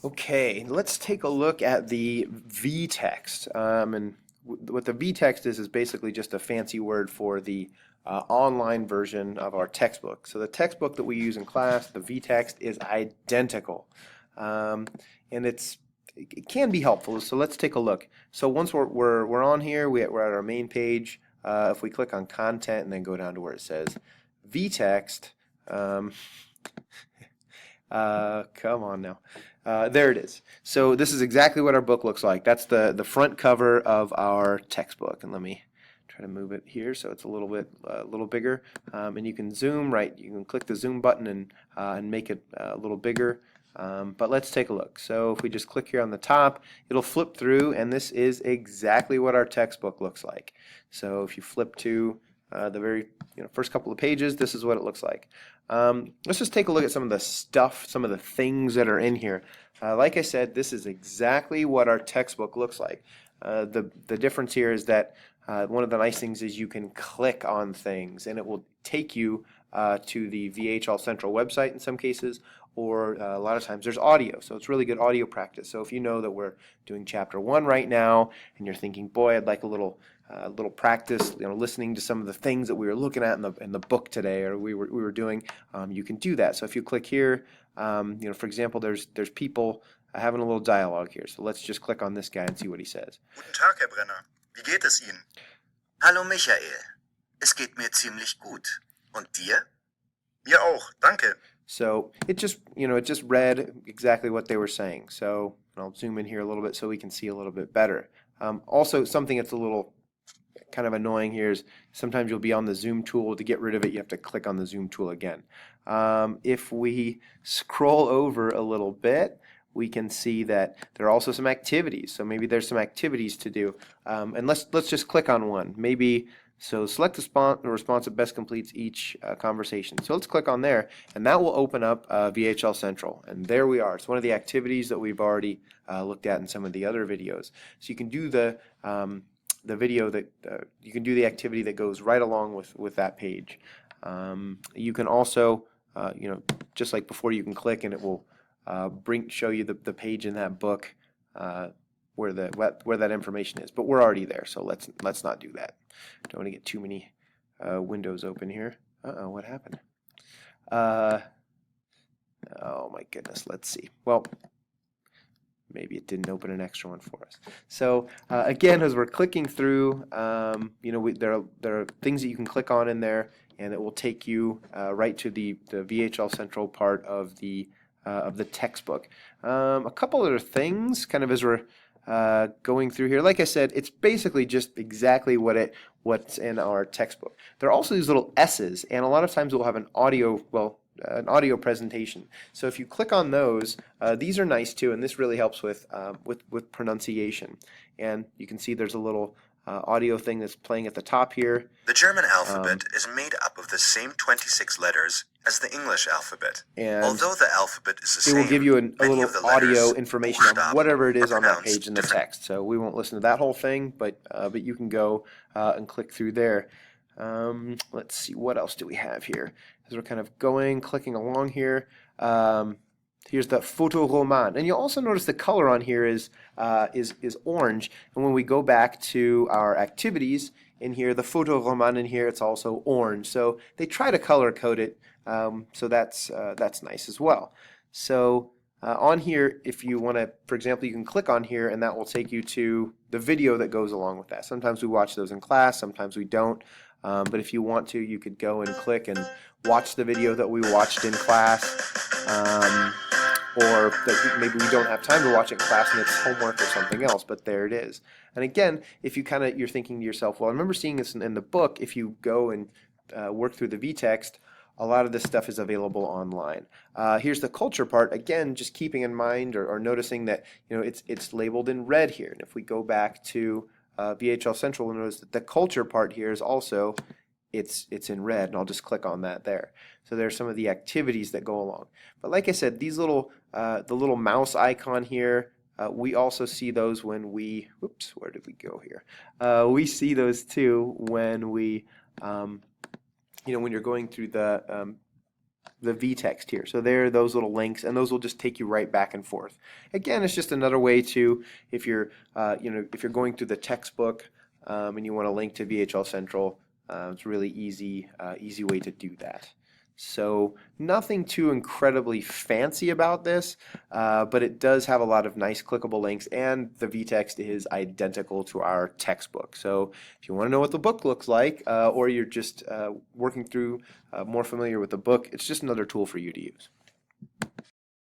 Okay, let's take a look at the v-text. What the v-text is basically just a fancy word for the online version of our textbook. So the textbook that we use in class, the v-text, is identical. Um, and it can be helpful, so let's take a look. So once we're on here, we're at our main page. If we click on content and then go down to where it says v-text, um, come on now. There it is. So this is exactly what our book looks like. That's the front cover of our textbook. And let me try to move it here so it's a little bigger. And you can zoom, right? You can click the zoom button and make it a little bigger. But let's take a look. So if we just click here on the top, it'll flip through, and this is exactly what our textbook looks like. So if you flip to the very first couple of pages, this is what it looks like. Let's just take a look at some of the stuff, some of the things that are in here. Like I said, this is exactly what our textbook looks like. The difference here is that one of the nice things is you can click on things and it will take you to the VHL Central website in some cases, or a lot of times there's audio, so it's really good audio practice. So if you know that we're doing chapter 1 right now and you're thinking, boy, I'd like a little practice, listening to some of the things that we were looking at in the book today, or we were doing, you can do that. So if you click here, for example, there's people having a little dialogue here. So let's just click on this guy and see what he says. Guten Tag, Herr Brenner. Wie geht es Ihnen? Hallo, Michael. Es geht mir ziemlich gut. Und dir? Mir auch, danke. So it just read exactly what they were saying. So I'll zoom in here a little bit so we can see a little bit better. Also, something that's a little kind of annoying here is sometimes you'll be on the zoom tool. To get rid of it, you have to click on the zoom tool again. If we scroll over a little bit, we can see that there are also some activities. So maybe there's some activities to do. And let's just click on one. Maybe so select the response that best completes each conversation. So let's click on there, and that will open up VHL Central. And there we are. It's one of the activities that we've already looked at in some of the other videos. So you can do the video that you can do the activity that goes right along with that page. You can also, just like before, you can click and it will show you the page in that book where that information is. But we're already there, so let's not do that. Don't want to get too many windows open here. What happened? Oh my goodness. Let's see. Well, maybe it didn't open an extra one for us. So again, as we're clicking through, there are things that you can click on in there, and it will take you right to the VHL Central part of the textbook. A couple other things, kind of as we're going through here. Like I said, it's basically just exactly what's in our textbook. There are also these little S's, and a lot of times we'll have an audio presentation. So if you click on those, these are nice too, and this really helps with pronunciation. And you can see there's a little audio thing that's playing at the top here. The German alphabet is made up of the same 26 letters as the English alphabet. And although the alphabet is the same, it will give you a little audio information on buchstaben whatever it is are on that pronounced page in the different. text. So we won't listen to that whole thing, but you can go and click through there. Let's see, what else do we have here? As we're kind of clicking along here, here's the Fotoroman, and you'll also notice the color on here is orange. And when we go back to our activities in here, the Fotoroman in here, it's also orange. So they try to color code it, so that's nice as well. So on here, if you want to, for example, you can click on here, and that will take you to the video that goes along with that. Sometimes we watch those in class, sometimes we don't. But if you want to, you could go and click and watch the video that we watched in class, or that maybe we don't have time to watch it in class and it's homework or something else, but there it is. And again, if you're thinking to yourself, well, I remember seeing this in the book. If you go and work through the v-text, a lot of this stuff is available online. Here's the culture part. Again, just keeping in mind or noticing that it's labeled in red here. And if we go back to VHL Central, will notice that the culture part here is also it's in red, and I'll just click on that there. So there's some of the activities that go along. But like I said, these the little mouse icon here, we also see those when we, whoops, where did we go here? We see those too when we, when you're going through the the v-text here. So there are those little links, and those will just take you right back and forth. Again, it's just another way to, if you're if you're going through the textbook and you want to link to VHL Central, it's a really easy way to do that. So nothing too incredibly fancy about this, but it does have a lot of nice clickable links, and the v-text is identical to our textbook. So if you want to know what the book looks like, or you're just working through more familiar with the book, it's just another tool for you to use.